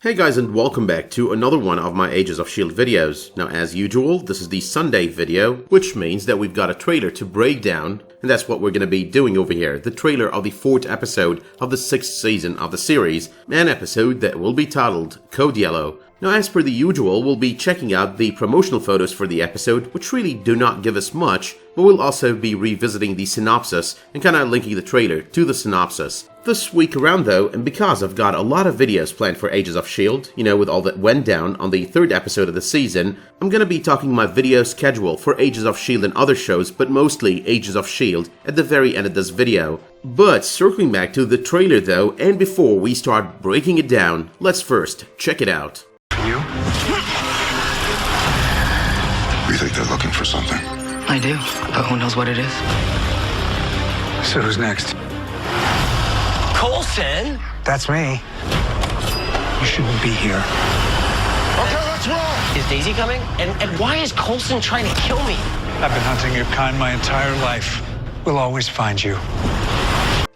Hey guys, and welcome back to another one of my Agents of S.H.I.E.L.D. videos. Now as usual, this is the Sunday video, which means that we've got a trailer to break down, and that's what we're going to be doing over here. The trailer of the 4th episode of the 6th season of the series, an episode that will be titled Code Yellow. Now as per the usual, we'll be checking out the promotional photos for the episode, which really do not give us much, but we'll also be revisiting the synopsis and kinda linking the trailer to the synopsis. This week around though, and because I've got a lot of videos planned for Agents of S.H.I.E.L.D., you know, with all that went down on the 3rd episode of the season, I'm gonna be talking my video schedule for Agents of S.H.I.E.L.D. and other shows, but mostly Agents of S.H.I.E.L.D. at the very end of this video. But circling back to the trailer though, and before we start breaking it down, let's first check it out. You? We think they're looking for something. I do, but who knows what it is? So who's next? Coulson? That's me. You shouldn't be here. Okay, let's roll! Is Daisy coming? And why is Coulson trying to kill me? I've been hunting your kind my entire life. We'll always find you.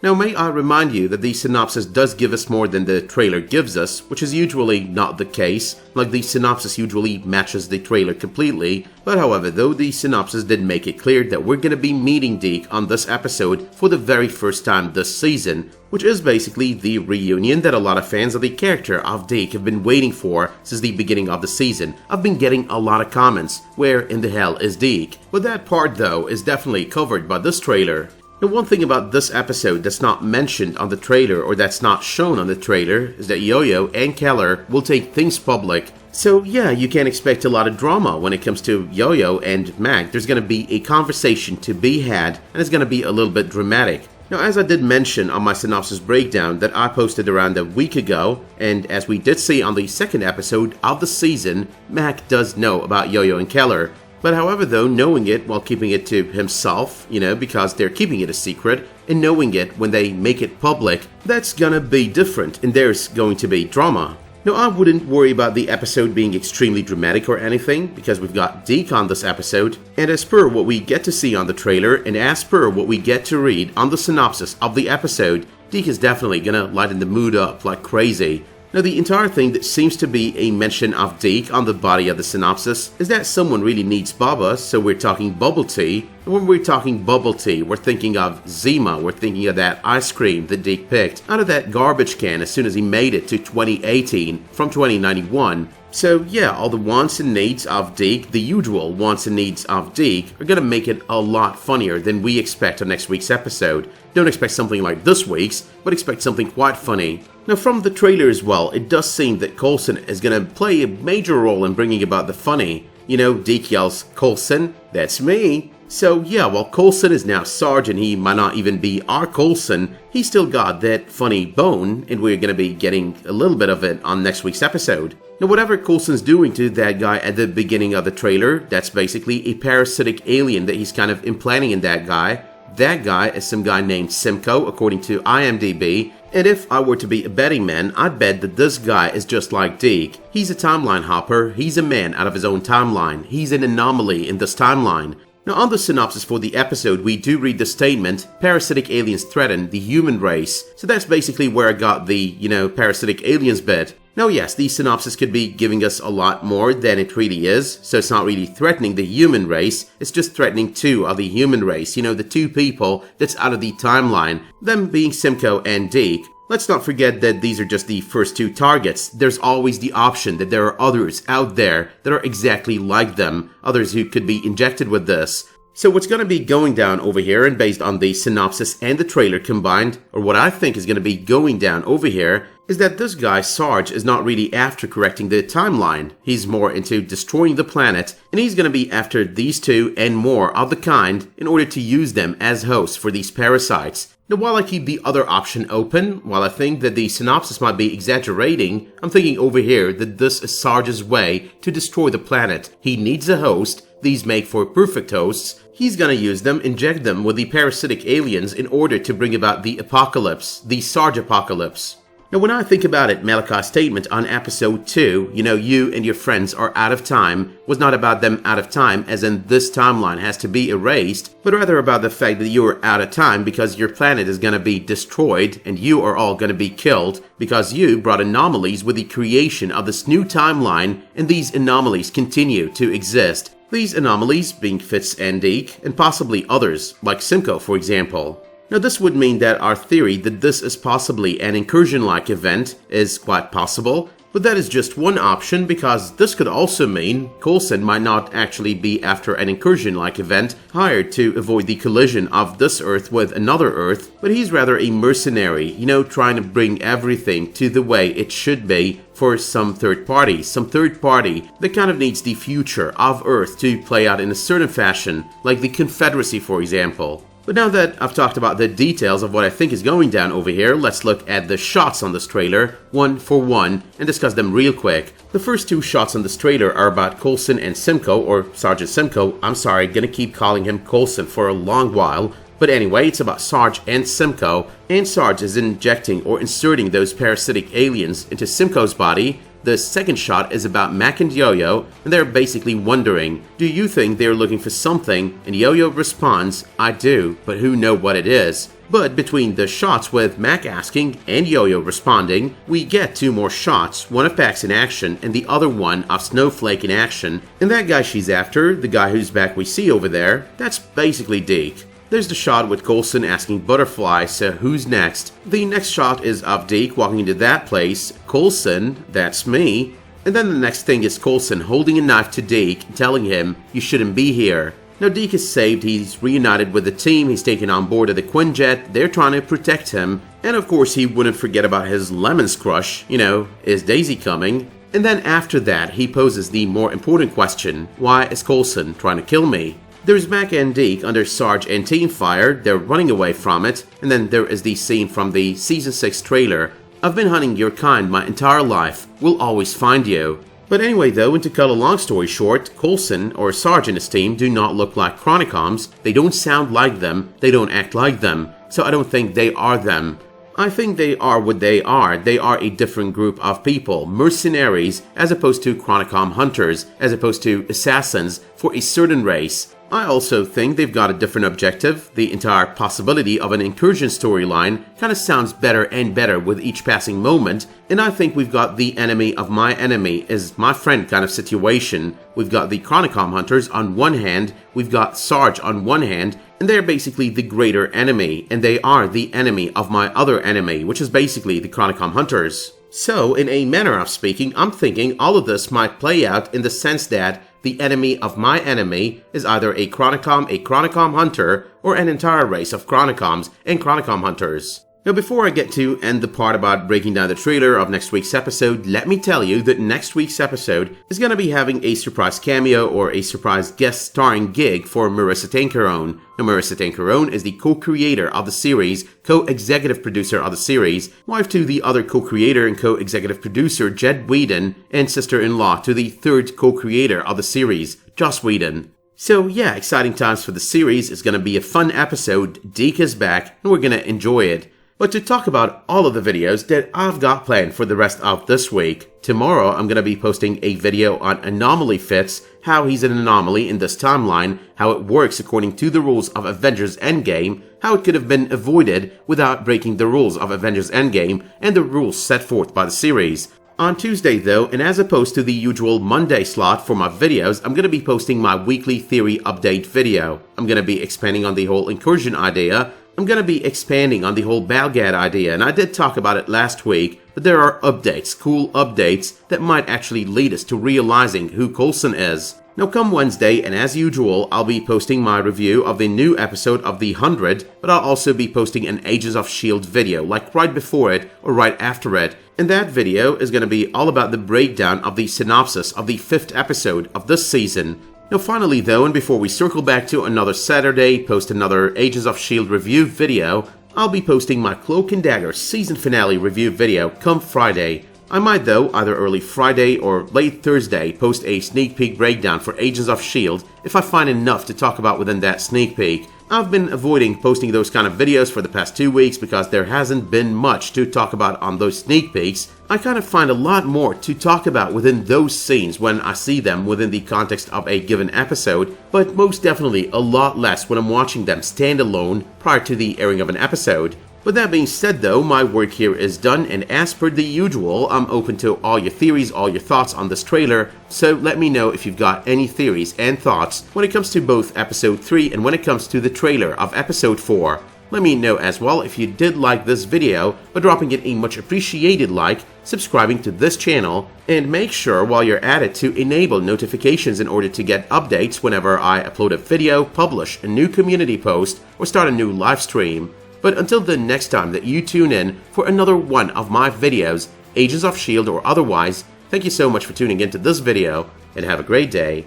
Now may I remind you that the synopsis does give us more than the trailer gives us, which is usually not the case, like the synopsis usually matches the trailer completely, but however though the synopsis did make it clear that we're gonna be meeting Deke on this episode for the very first time this season, which is basically the reunion that a lot of fans of the character of Deke have been waiting for since the beginning of the season. I've been getting a lot of comments, where in the hell is Deke? But that part though is definitely covered by this trailer. Now one thing about this episode that's not mentioned on the trailer or that's not shown on the trailer is that Yo-Yo and Keller will take things public. So yeah, you can expect a lot of drama when it comes to Yo-Yo and Mac. There's gonna be a conversation to be had and it's gonna be a little bit dramatic. Now as I did mention on my synopsis breakdown that I posted around a week ago, and as we did see on the 2nd episode of the season, Mac does know about Yo-Yo and Keller. But however though, knowing it while keeping it to himself, you know, because they're keeping it a secret, and knowing it when they make it public, that's gonna be different and there's going to be drama. Now I wouldn't worry about the episode being extremely dramatic or anything, because we've got Deke on this episode, and as per what we get to see on the trailer, and as per what we get to read on the synopsis of the episode, Deke is definitely gonna lighten the mood up like crazy. Now the entire thing that seems to be a mention of Deke on the body of the synopsis is that someone really needs Bubba, so we're talking bubble tea. And when we're talking bubble tea, we're thinking of Jemma, we're thinking of that ice cream that Deke picked out of that garbage can as soon as he made it to 2018 from 2091. So yeah, all the wants and needs of Deke, the usual wants and needs of Deke, are gonna make it a lot funnier than we expect on next week's episode. Don't expect something like this week's, but expect something quite funny. Now from the trailer as well, it does seem that Coulson is gonna play a major role in bringing about the funny. You know, Deke yells, "Coulson, that's me." So yeah, while Coulson is now Sarge and he might not even be our Coulson, he's still got that funny bone, and we're gonna be getting a little bit of it on next week's episode. Now whatever Coulson's doing to that guy at the beginning of the trailer, that's basically a parasitic alien that he's kind of implanting in that guy. That guy is some guy named Simcoe, according to IMDb, and if I were to be a betting man, I'd bet that this guy is just like Deke. He's a timeline hopper, he's a man out of his own timeline, he's an anomaly in this timeline. Now on the synopsis for the episode, we do read the statement, parasitic aliens threaten the human race. So that's basically where I got the, you know, parasitic aliens bit. Now yes, the synopsis could be giving us a lot more than it really is, so it's not really threatening the human race, it's just threatening 2 of the human race, you know, the 2 people that's out of the timeline, them being Simcoe and Deke. Let's not forget that these are just the first 2 targets. There's always the option that there are others out there that are exactly like them, others who could be injected with this. So what's going to be going down over here, and based on the synopsis and the trailer combined, or what I think is going to be going down over here, is that this guy, Sarge, is not really after correcting the timeline. He's more into destroying the planet, and he's going to be after these 2 and more of the kind in order to use them as hosts for these parasites. Now while I keep the other option open, while I think that the synopsis might be exaggerating, I'm thinking over here that this is Sarge's way to destroy the planet. He needs a host, these make for perfect hosts. He's gonna use them, inject them with the parasitic aliens in order to bring about the apocalypse, the Sarge apocalypse. Now, when I think about it, Malachi's statement on episode 2, you and your friends are out of time, was not about them out of time as in this timeline has to be erased, but rather about the fact that you are out of time because your planet is going to be destroyed and you are all going to be killed because you brought anomalies with the creation of this new timeline, and these anomalies continue to exist. These anomalies being Fitz and Deke, and possibly others, like Simcoe for example. Now this would mean that our theory that this is possibly an incursion-like event is quite possible, but that is just one option because this could also mean Coulson might not actually be after an incursion-like event hired to avoid the collision of this Earth with another Earth, but he's rather a mercenary, trying to bring everything to the way it should be for some third party that kind of needs the future of Earth to play out in a certain fashion, like the Confederacy for example. But now that I've talked about the details of what I think is going down over here, let's look at the shots on this trailer, one for one, and discuss them real quick. The first 2 shots on this trailer are about Coulson and Simcoe, or Sergeant Simcoe. I'm sorry, gonna keep calling him Coulson for a long while. But anyway, it's about Sarge and Simcoe, and Sarge is injecting or inserting those parasitic aliens into Simcoe's body. The second shot is about Mac and Yo-Yo, and they're basically wondering, do you think they're looking for something? And Yo-Yo responds, I do, but who know what it is? But between the shots with Mac asking and Yo-Yo responding, we get 2 more shots, one of Pax in action and the other one of Snowflake in action. And that guy she's after, the guy whose back we see over there, that's basically Deke. There's the shot with Coulson asking Butterfly, so who's next? The next shot is of Deke walking into that place, Coulson, that's me. And then the next thing is Coulson holding a knife to Deke, telling him, you shouldn't be here. Now Deke is saved, he's reunited with the team, he's taken on board of the Quinjet, they're trying to protect him. And of course he wouldn't forget about his Lemons crush, is Daisy coming? And then after that, he poses the more important question, why is Coulson trying to kill me? There's Mac and Deke under Sarge and team fire, they're running away from it, and then there is the scene from the Season 6 trailer. I've been hunting your kind my entire life, we'll always find you. But anyway though, and to cut a long story short, Coulson or Sarge and his team do not look like Chronicoms, they don't sound like them, they don't act like them, so I don't think they are them. I think they are what they are a different group of people, mercenaries, as opposed to Chronicom hunters, as opposed to assassins for a certain race. I also think they've got a different objective. The entire possibility of an incursion storyline kind of sounds better and better with each passing moment, and I think we've got the enemy of my enemy is my friend kind of situation. We've got the Chronicom hunters on one hand, we've got Sarge on one hand, and they're basically the greater enemy, and they are the enemy of my other enemy, which is basically the Chronicom hunters. So, in a manner of speaking, I'm thinking all of this might play out in the sense that the enemy of my enemy is either a Chronicom hunter, or an entire race of Chronicoms and Chronicom hunters. Now before I get to end the part about breaking down the trailer of next week's episode, let me tell you that next week's episode is going to be having a surprise cameo or a surprise guest starring gig for Marissa Tancarone. Now Marissa Tancarone is the co-creator of the series, co-executive producer of the series, wife to the other co-creator and co-executive producer Jed Whedon, and sister-in-law to the third co-creator of the series, Joss Whedon. So yeah, exciting times for the series. It's going to be a fun episode. Deke is back and we're going to enjoy it. But to talk about all of the videos that I've got planned for the rest of this week, tomorrow I'm going to be posting a video on Anomaly Fitz, how he's an anomaly in this timeline, how it works according to the rules of Avengers Endgame, how it could have been avoided without breaking the rules of Avengers Endgame and the rules set forth by the series. On Tuesday though, and as opposed to the usual Monday slot for my videos, I'm going to be posting my weekly theory update video. I'm going to be expanding on the whole incursion idea. I'm going to be expanding on the whole Balgad idea, and I did talk about it last week, but there are updates, cool updates, that might actually lead us to realizing who Coulson is. Now come Wednesday, and as usual, I'll be posting my review of the new episode of The 100, but I'll also be posting an Agents of S.H.I.E.L.D. video, like right before it or right after it. And that video is going to be all about the breakdown of the synopsis of the 5th episode of this season. Now finally though, and before we circle back to another Saturday, post another Agents of S.H.I.E.L.D. review video, I'll be posting my Cloak and Dagger season finale review video come Friday. I might though, either early Friday or late Thursday, post a sneak peek breakdown for Agents of S.H.I.E.L.D. if I find enough to talk about within that sneak peek. I've been avoiding posting those kind of videos for the past 2 weeks because there hasn't been much to talk about on those sneak peeks. I kind of find a lot more to talk about within those scenes when I see them within the context of a given episode, but most definitely a lot less when I'm watching them stand alone prior to the airing of an episode. With that being said though, my work here is done, and as per the usual, I'm open to all your theories, all your thoughts on this trailer, so let me know if you've got any theories and thoughts when it comes to both episode 3 and when it comes to the trailer of episode 4. Let me know as well if you did like this video by dropping it a much appreciated like, subscribing to this channel, and make sure while you're at it to enable notifications in order to get updates whenever I upload a video, publish a new community post, or start a new live stream. But until the next time that you tune in for another one of my videos, Agents of S.H.I.E.L.D. or otherwise, thank you so much for tuning into this video, and have a great day.